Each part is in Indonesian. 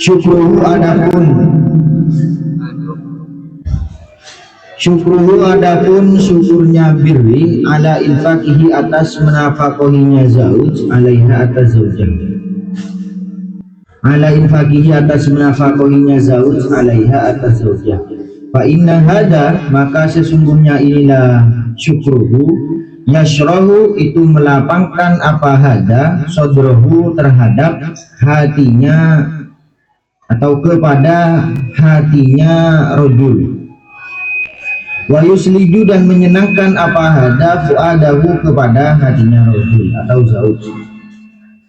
Syukruhu adapun syukurnya birri ala infakihi atas menafakohinya zauj alaiha atas zaujah, ala infakihi atas menafakohinya zauj alaiha atas zaujah. Fa inna hada, maka sesungguhnya inilah syukruhu, yashrahu itu melapangkan apa hada, sodrohu terhadap hatinya atau kepada hatinya rojul, wa yuslidu dan menyenangkan apa hada fuadahu kepada hatinya rojul atau zauj.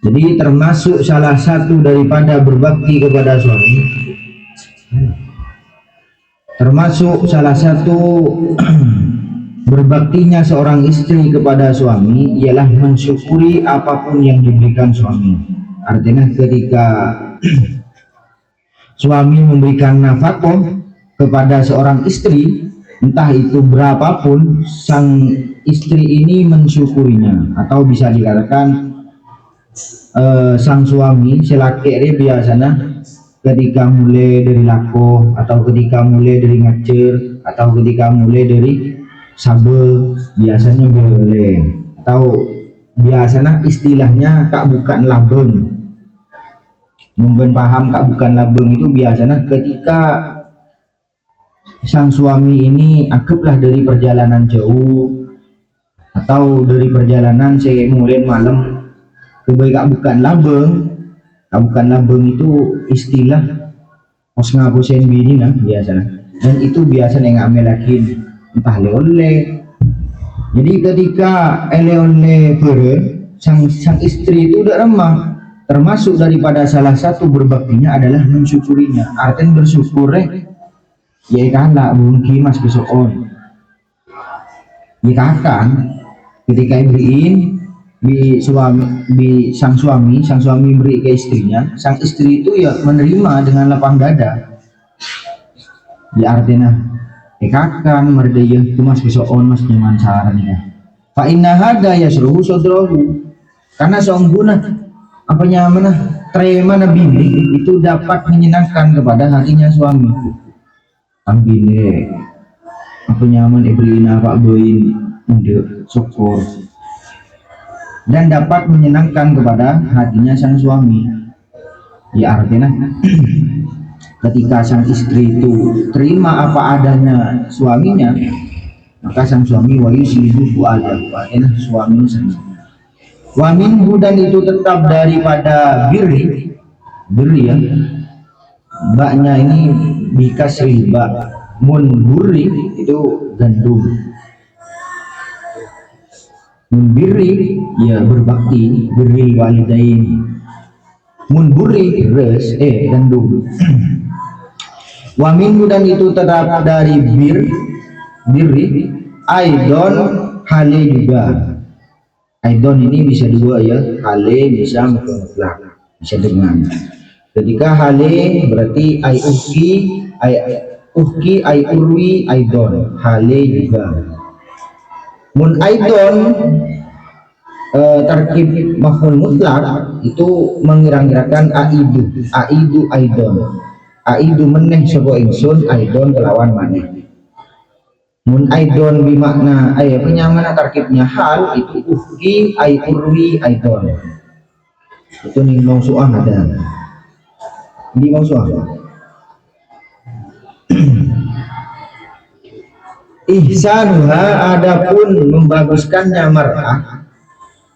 Jadi termasuk salah satu daripada berbakti kepada suami, termasuk salah satu berbaktinya seorang istri kepada suami ialah mensyukuri apapun yang diberikan suami. Artinya ketika suami memberikan nafkah kepada seorang istri, entah itu berapapun, sang istri ini mensyukurinya. Atau bisa dikatakan sang suami selaki biasanya ketika mulai dari lakoh, atau ketika mulai dari ngacer, atau ketika mulai dari sabe, biasanya boleh, atau biasanya istilahnya kak bukan labeng. Mungkin paham kak bukan labeng itu biasanya ketika sang suami ini anggaplah dari perjalanan jauh atau dari perjalanan saya mulai malam kebaik kak bukan labeng. Kak bukan labeng itu istilah os ngapusin bini nah biasanya, dan itu biasanya ngambil lagi entah leole. Jadi ketika leole beren sang istri itu udah remah, termasuk daripada salah satu berbaktinya adalah mensyukurinya. Artinya bersyukur ya kan lah mungkin mas besok on ya kan ketika beriin sang suami beri ke istrinya, sang istri itu ya menerima dengan lapang dada. Ya artinya kan merdaya itu mas besok on mas nyaman saran ya. Fa inna hada yasruhu sodrohu, karena seongguna apa nyaman terima bini itu dapat menyenangkan kepada hatinya suami. Ambine apa nyaman ibrina pak boin untuk syukur dan dapat menyenangkan kepada hatinya sang suami. Ya artinya ketika sang istri itu terima apa adanya suaminya, maka sang suami wa yuslihu fu'adahu, artinya suami senang. Wa minhu, dan itu tetap daripada birri ya, baknya ini bikasri ba, mun burri itu gandum, mun birri ya berbakti, birri walidain, mun burri res gandum. Wa minhu, dan itu tetap dari birri aidon hale juga. Aidon ini bisa dua ya, hale bisa mutlak, bisa dengan. Ketika hale berarti ai uhki ai urwi aidon, hale juga. Mun aidon tarkib maf'ul mutlak itu mengira-ngirakan aidu aidon, aidu meneh sapa ingsun aidon kelawan maneh. Mun aidon bimakna penyamana tarkibnya hal itu uhki ai urwi aidon, itu nih mausu'ah ada di mausu'ah. Ihsanuha, adapun membaguskannya mar'ah,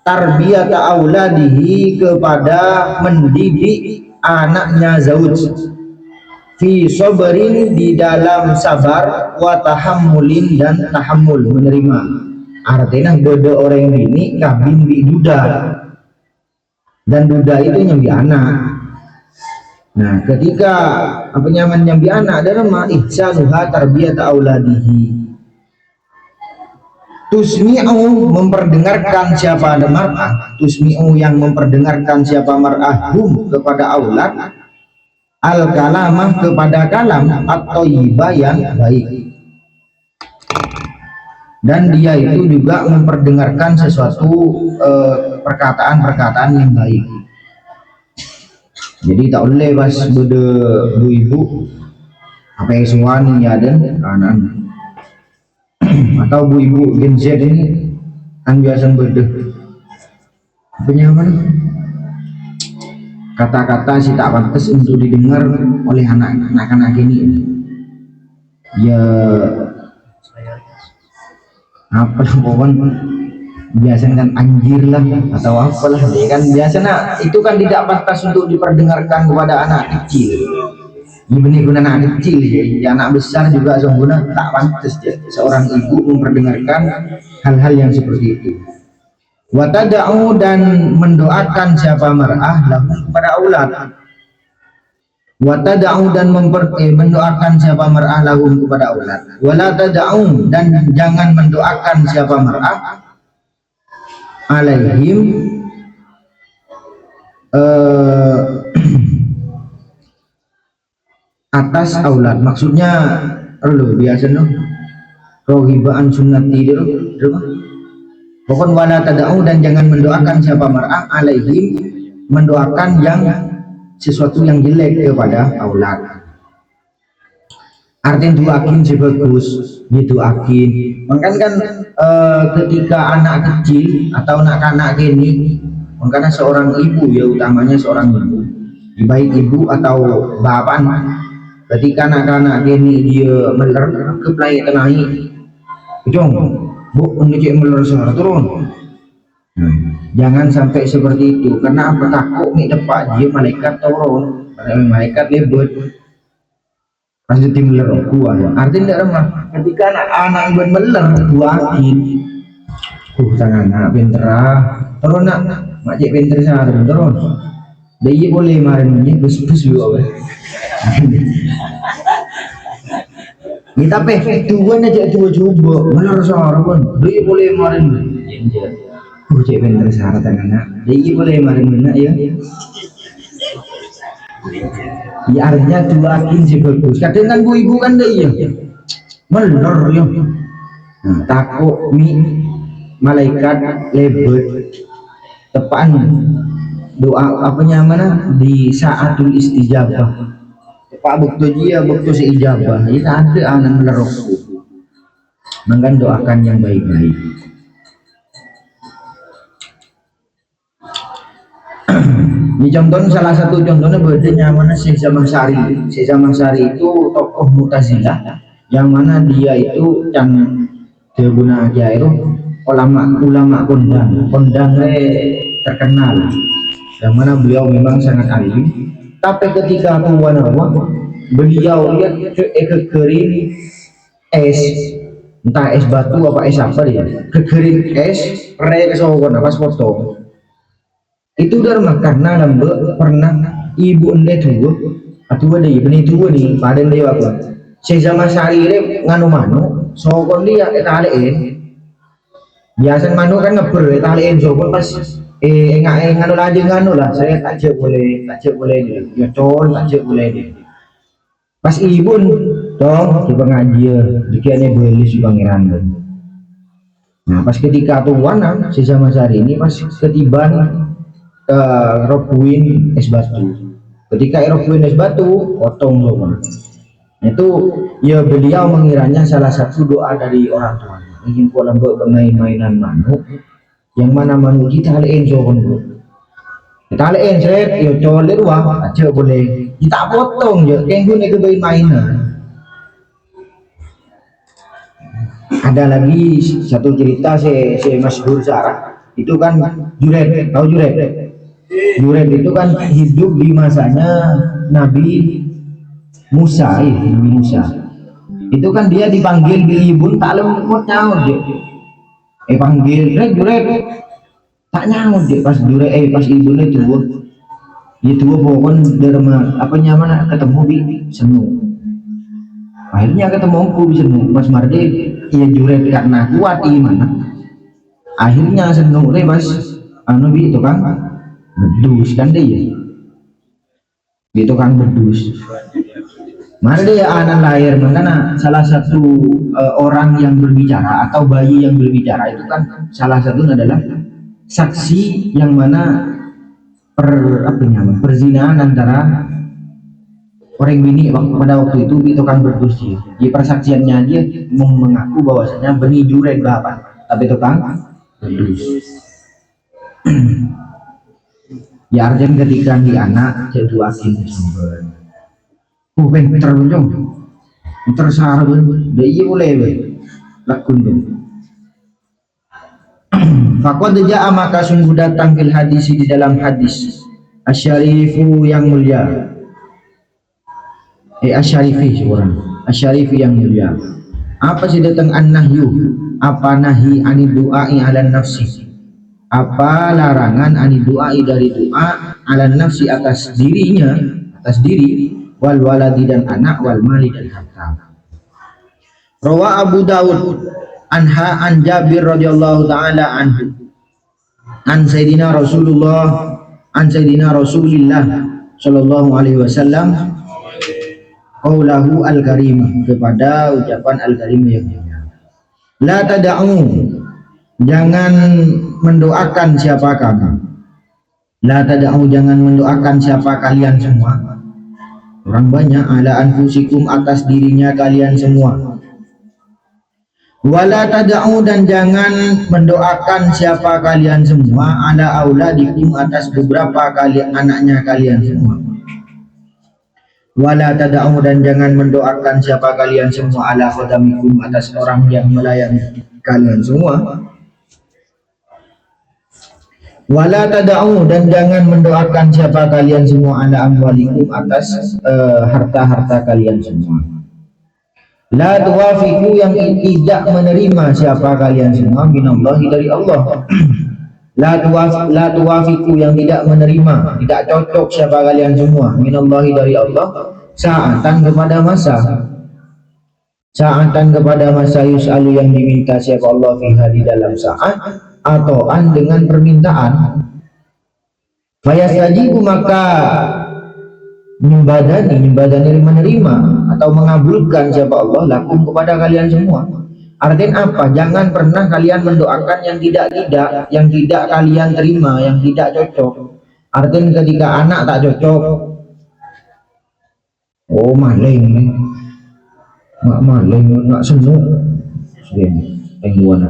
tarbiyata auladihi, kepada mendidik anaknya zauj, fi sabrin, di dalam sabar, wa tahammulin, dan tahammul menerima. Artinya beda orang ini kabin bi duda, dan duda itu nyambi anak. Nah, ketika apa nyambi anak derma ihsanuha tarbiyat auladihi. Tusmi'u memperdengarkan siapa ada mar'ah, tusmi'u yang memperdengarkan siapa mar'ah hum kepada aulad, al kalamah kepada kalam atau iba yang baik. Dan dia itu juga memperdengarkan sesuatu perkataan-perkataan yang baik. Jadi tak boleh pas bede bu ibu apa yang suami ya dan anak atau bu ibu Gen Z ini kan biasa bede penyaman kata-kata sih tak pantas untuk didengar oleh anak-anak ini. Ya apalah pokoknya biasanya kan anjir lah atau apalah ya kan biasanya itu kan tidak pantas untuk diperdengarkan kepada anak kecil. Ini guna anak kecil ya anak besar juga sempurna tak pantas ya seorang ibu memperdengarkan hal-hal yang seperti itu. Watada'u dan mendoakan siapa mar'ah lahu kepada aulad. Watada'u dan mendoakan siapa mar'ah lahum kepada aulad. Wala tada'u dan jangan mendoakan siapa mar'ah alaihim atas aulad. Maksudnya lo biasa no rohibaan sunnati dulu pokoknya wala tada'u dan jangan mendoakan siapa mar'ah alaihim mendoakan yang sesuatu yang jelek kepada aulad. Artinya doakin sih bagus didoakin. Makanya kan ketika anak kecil atau anak-anak ini makanya seorang ibu ya utamanya seorang ibu baik ibu atau bapak ketika anak-anak ini dia meler ke play tenai jong bu ngecek meler suara turun. Jangan sampai seperti itu karena apa takut nih depan dia malaikat turun malaikat lebut pasti tim meler kuah artinya tidak remah ketika anak-anak buat meler buatin jangan anak pinterah turun nak makcik pinter sehari turun dia boleh marin ini bus-bus juga kita tuan aja dua coba meler sehari pun dia boleh marin cek bener syarat anak jadi boleh marin benar ya ya artinya doakin sih bagus kadang kan bu ibu kan deh ya meler ya takut malaikat lebet tepan doa apanya mana di saatul istijabah tepat bukti dia bukti si ijabah itu ada anak melerokku maka doakan yang baik-baik. Ini contoh salah satu contohnya bedanya mana Syekh Zaman Sari. Syekh Zaman Sari itu tokoh Mu'tazilah yang mana dia itu yang diguna jairu ulama kondang terkenal yang mana beliau memang sangat alim tapi ketika tuan beliau lihat kekering es entah es batu apa es apa ya kekering es kesohon apa foto itu dharma karena lambe pernah ibu ende tua atau ada ibu ende tua nih pada dia apa Syekh Zaman Sari nganu manu sokon dia talein biasa manu kan ngeber talein sokon pas nganu lagi nganu lah saya tak cek boleh dia ya col tak cek boleh dia pas ibu dong di pengajian dikiranya beli si pangeran. Nah pas ketika tuan Syekh Zaman Sari ini pas ketiban robuin es batu ketika robuin es batu potong loh itu ya beliau mengiranya salah satu doa dari orang tua ingin pola mengenai mainan manuk yang mana manuk kita lein jokon kita lein seret ya colir wah aja boleh kita potong ya yang guna ke mainan. Ada lagi satu cerita si masyhur Sarah itu kan Juret, tahu Juret? Juret itu kan hidup di masanya Nabi Musa, Nabi Musa. Itu kan dia dipanggil di ibu tak lemot nyaut dia. Panggil Juret tak nyaut dia pas Juret pas ibunya tuh. itu pokoknya derma apa nyaman ketemu bi senu. Akhirnya ketemu aku bi senu pas marde ia juret karena kuat gimana. Akhirnya senu deh mas anu bi itu kan bedus kan deh itu kan bedus. Marde anak lahir makanya salah satu orang yang berbicara atau bayi yang berbicara itu kan salah satu adalah saksi yang mana perzinahan antara orang bini pada waktu itu kan berdus dia. Di persaksiannya dia mengaku bahwasanya benih juret bapak, tapi itu kan berdus. Ya artinya ketika di anak jadi asin sumber. Pinter dong, pinter sarabun, dia boleh lakun dong. Faqad ja'a maka sungguh datang fil hadis di dalam hadis asyarifu yang mulia. Asyarifi seorang asyarifi yang mulia. Apa sih datang an-nahyu? Apa nahi anid du'ai ala nafsi? Apa larangan anid du'ai dari doa ala nafsi atas dirinya, atas diri, wal waladi dan anak, wal mali dan harta. Rawa Abu Dawud anha an Jabir radhiyallahu taala anhu an Sayyidina Rasulullah sallallahu alaihi wasallam qaulahu al-karim, kepada ucapan al-karim yang mulia. La tada'u, jangan mendoakan siapa kamu. La tada'u, jangan mendoakan siapa kalian semua. Orang banyak ala anfusikum, atas dirinya kalian semua. Wala tada'u, dan jangan mendoakan siapa kalian semua ala auladikum, atas beberapa kali anaknya kalian semua. Wala tada'u, dan jangan mendoakan siapa kalian semua ala khadamikum, atas orang yang melayani kalian semua. Wala tada'u, dan jangan mendoakan siapa kalian semua ala amwalikum, atas harta-harta kalian semua. La tuwafiku, yang tidak menerima siapa kalian semua, minallahi, dari Allah. La tuwafiku, yang tidak menerima, tidak cocok siapa kalian semua, minallahi, dari Allah, saatan kepada masa. Saatan kepada masa yus'alu, yang diminta siapa Allah fiha, di dalam saat, atau dengan permintaan. Fayastajibu, maka nyembadani menerima atau mengabulkan siapa Allah lakum, kepada kalian semua. Artinya apa? Jangan pernah kalian mendoakan yang tidak kalian terima, yang tidak cocok. Artinya ketika anak tak cocok, oh maling, nggak senuk,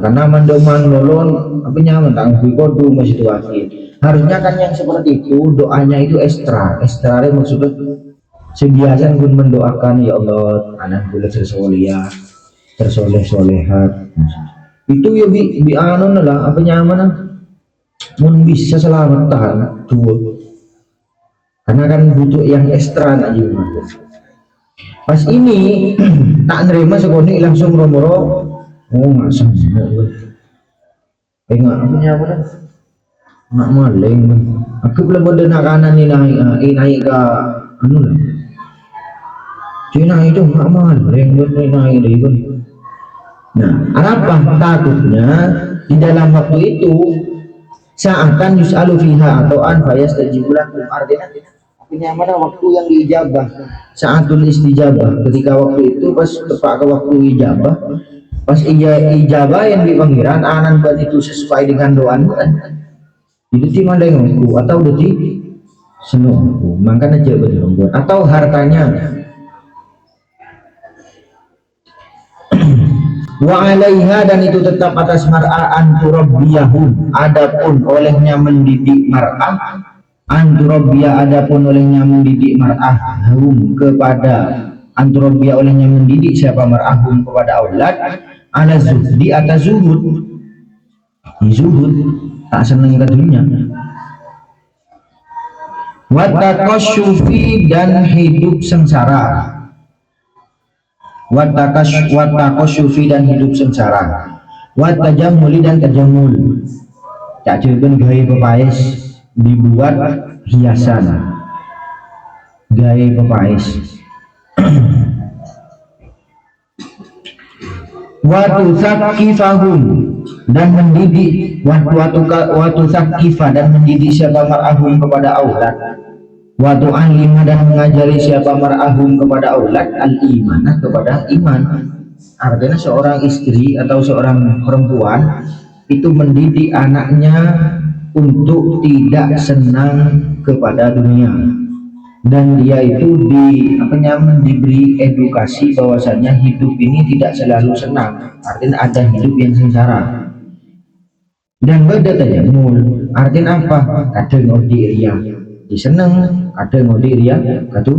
karena mandoman lolon apa nyaman tangguh kodu masih situasi. Harusnya kan yang seperti itu doanya itu ekstra maksudnya sebiasa pun mendoakan, ya Allah anak boleh tersoleh-solehat itu ya bi anu lah apa nyaman mun bisa selamat tahan tuh, karena kan butuh yang ekstra aja. Pas ini tak nerima sekoni langsung romoro. Oh nggak sama, nggak punya apa dah, nggak maling. Aku belum ada nak kanan ni naik ke anu lah. Cina itu nggak maling, naik dari pun. Nah, apa takutnya di dalam waktu itu saatan yus'alu fiha atau an fayastajibu lakum, artinya mana waktu yang diijabah, saatul istijabah, ketika waktu itu pas tepat ke waktu ijabah. Pas ijabah yang di pangeran anan buat itu sesuai dengan doamu kan itu di mandengku atau udah di senungku, makanya aja betul atau hartanya. Wa alaiha, dan itu tetap atas mar'ah anturabbiyahum, adapun olehnya mendidik mar'ah, anturabbiyah, adapun olehnya mendidik mar'ah hum, kepada anturabbiyah, olehnya mendidik siapa mar'ah hum, kepada aulad, ala zuhdi, atas zuhud. Zuhud tak senang ke dunia. Wa taqasyufi, dan hidup sengsara. Wa taqasyufi, dan hidup sengsara. Wa tajammuli, dan tajamul. Tak cukup gaya pepayes dibuat hiasan. gaya pepais. Watu sakifahum, dan mendidik watu sakifa, dan mendidik siapa mar'ahum kepada aulad, watu alima, dan mengajari siapa mar'ahum kepada aulad al imanah, kepada iman. Artinya seorang istri atau seorang perempuan itu mendidik anaknya untuk tidak senang kepada dunia, dan dia itu diberi edukasi bahwasanya hidup ini tidak selalu senang, artinya ada hidup yang sengsara. Dan beda tanya mul, artinya apa? Kadang ngodi ria diseneng, kadang ngodi ria katu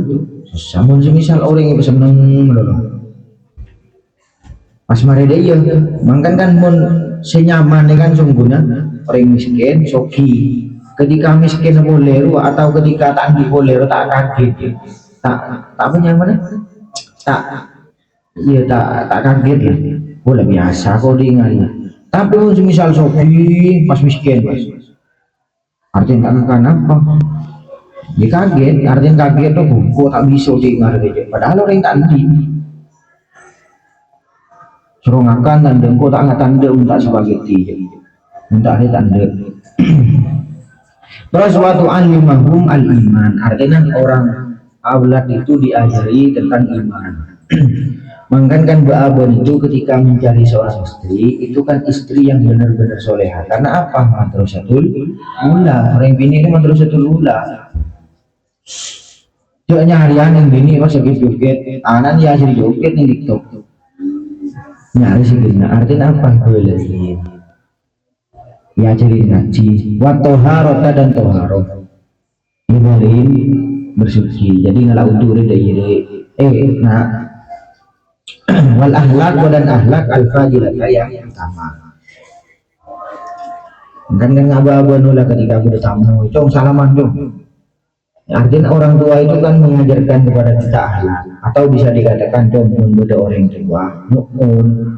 samun semisal orang yang seneng loh pas marede iya mangkan kan mun senyaman kan sungguhnya orang miskin soki. Ketika miskin boleru atau ketika tanggi boleru tak kaget, tak apa nyaman, tak iya tak kaget lah, boleh biasa kok diingatnya. Tapi misal sopi pas miskin mas, artinya tak akan apa, dia kaget, artinya kaget tuh kok tak bisa diingat aja, padahal orang tak di suruh ngakan tanda, kok tak tanda untuk sebagai ti, untuk ada tanda. Terus waktu alimahum al iman, artinya orang aulad itu diajari tentang iman. Mangkan kan Ba'abon itu ketika mencari seorang istri, itu kan istri yang benar-benar soleha. Karena apa? Madrasatul ula, orang bini itu madrasatul ula. Dia nyarian yang bini pas lagi joget, anan ya jadi joget nih TikTok. Nyari sih gini, artinya apa? Belajar. Ya jadi ngaji, watoharota dan toharo, ibarin bersuci. Jadi ngalah udur dari nah wal ahlak dan ahlak al-fadilah yang utama. Kan ngaba-aba nula ketika aku tamu, cung salaman cung. Artinya orang tua itu kan mengajarkan kepada kita ahlak, atau bisa dikatakan cung pun beda orang tua, nukun.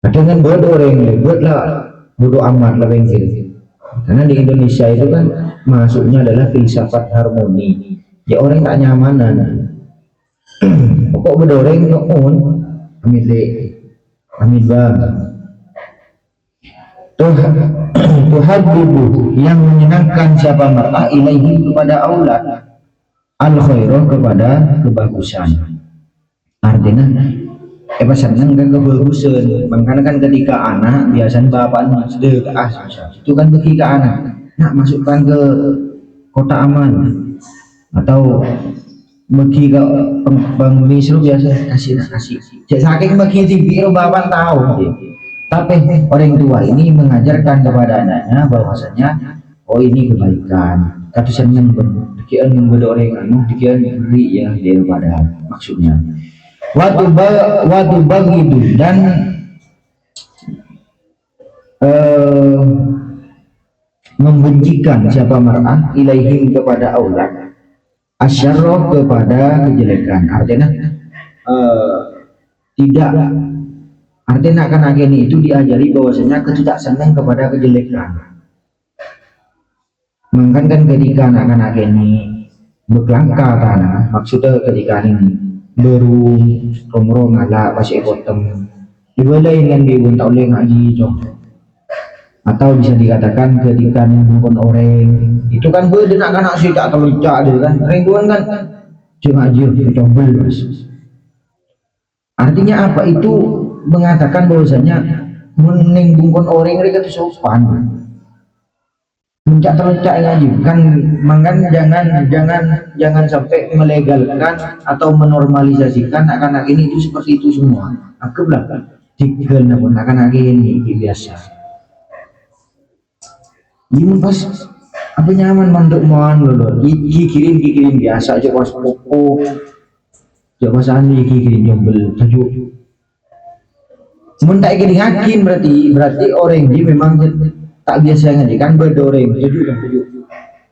Kadang kan bodoh orang buat lah. Bodoh amat lah bengkel. Karena di Indonesia itu kan masuknya adalah filsafat harmoni. Ya orang tak nyamanan. Pokok berdoreng nukun. Amit le, amit bang. Tuhabbibu, yang menyenangkan siapa mar'ah ilaihi, kepada aulad, al khairah, kepada kebagusan. Artinya seneng kan kebagusan. Makanya kan ketika anak biasanya bapaknya sedekah itu kan bagi ke anak, nak masukkan ke kota aman atau bagi ke pengemis lu biasa kasih. Jadi saking bagi TV bapak tahu gitu. Tapi orang tua ini mengajarkan kepada anaknya bahwasanya oh ini kebaikan, kata seneng pikiran membuat orang anu pikiran beri ya daripada maksudnya. Waktu bagidu, dan membencikan siapa mar'ah ilaihim, kepada aulad, asyarroh, kepada kejelekan. Artinya tidak, artinya akan ageni itu diajari bahwasanya tidak senang kepada kejelekan. Mungkin kan ketika anak-anak ini berkelangka tanah, maksudnya ketika ini berung romrong ala pas ekotem dibalai dengan diun tak boleh ngaji atau bisa dikatakan ketika bukan orang itu kan berdenak kan asyik tak terlucak dia kan ringguan kan ngaji combel mas. Artinya apa? Itu mengatakan bahwasanya menimbungkan orang mereka itu sopan, puncak terlecak ngaji kan. Mangkan jangan sampai melegalkan atau menormalisasikan anak-anak ini itu seperti itu semua. Aku bilang dikel pun anak-anak ini biasa. Ini pas apa nyaman manduk mohon loh. Kirim biasa aja pas popo. Coba sani kirim jombel tajuk. Sementara ini yakin berarti orang ini memang tak biasa ngaji kan berdoreng tajuk.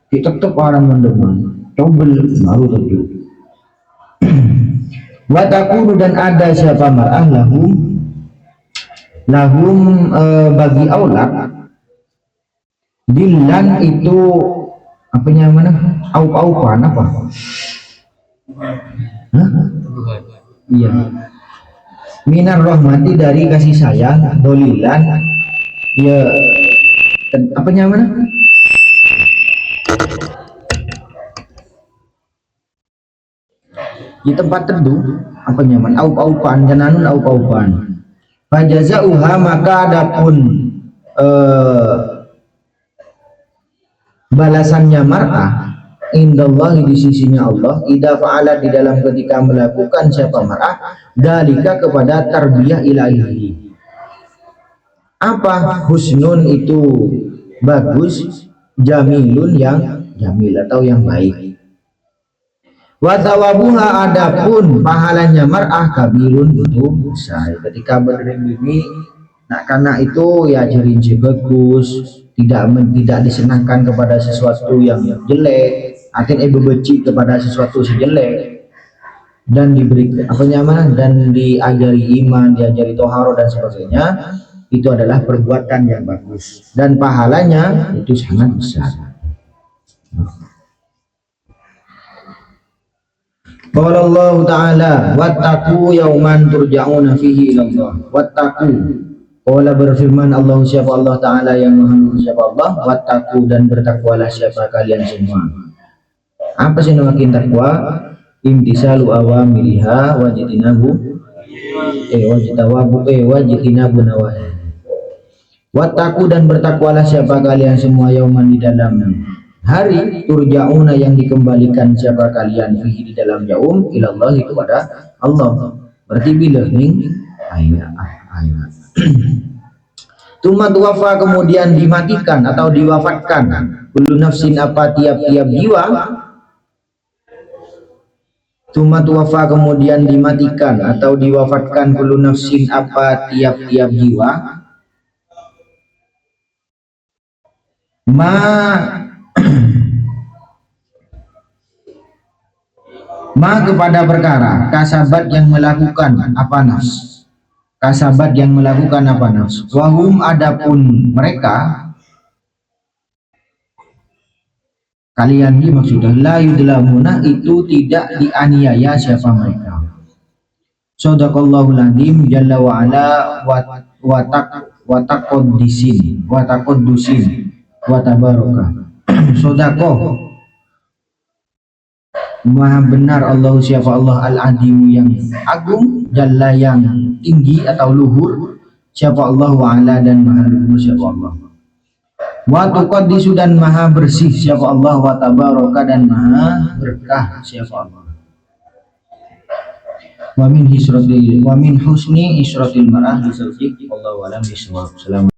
Kita tetap orang mendengar combel baru tajuk. Watakunu, dan ada siapa mar'ah lahum bagi aulad, dilan itu apanya mana aup-aupan apa? Hah? Iya. Minar rahmati dari kasih sayang, dolilan, ya apanya mana? Di tempat teduh apa nyaman aup-aupan jananun aup-aupan fajazauha maka adapun balasannya mar'ah indallahi di sisinya Allah idza fa'ala di dalam ketika melakukan siapa mar'ah dalika kepada tarbiyah ilahi apa husnun itu bagus jamilun yang jamil atau yang baik wa thawabuha adapun pahalanya mar'ah kabirun itu besar ketika berdiri nak karena itu ya jerinci bagus tidak disenangkan kepada sesuatu yang jelek artinya benci kepada sesuatu sejelek dan diberi apa nyaman dan diajari iman diajari toharo dan sebagainya itu adalah perbuatan yang bagus dan pahalanya itu sangat besar. Qala Allah Ta'ala wattaqu yauman turja'una fihi ila Allah wattaqu qala berfirman Allah siapa Allah Ta'ala yang maha nuhun siapa Allah wattaqu dan bertakwalah siapa kalian semua apa sih namakin takwa imtisalu awamiriha wajitinabu wajitinabu nawahi wattaqu dan bertakwalah siapa kalian semua yauman di dalam hari turja'una yang dikembalikan siapa kalian fihi di dalam yaum ilallah kepada Allah berarti bila ning ayat Tuma tuwafa kemudian dimatikan atau diwafatkan kullu nafsin apa tiap-tiap jiwa Tuma tuwafa kemudian dimatikan atau diwafatkan kullu nafsin apa tiap-tiap jiwa ma kepada perkara kasabat yang melakukan apa nafs kasabat yang melakukan apa nafs wahum adapun mereka kalian ini maksudnya la yudlamuna itu tidak dianiaya siapa mereka shadaqallahul adzim jalla wa ala wa taqaddusin wa tabaraka shadaqah maha benar Allah siapa Allah al-azimu yang agung jalla yang tinggi atau luhur siapa Allah wa ala dan maha luhur siapa Allah wa tuqaddisu dan maha bersih siapa Allah wa tabaraka dan maha berkah siapa Allah wa min husni isratil mar'ah bisawjik wallahu alam bisawab.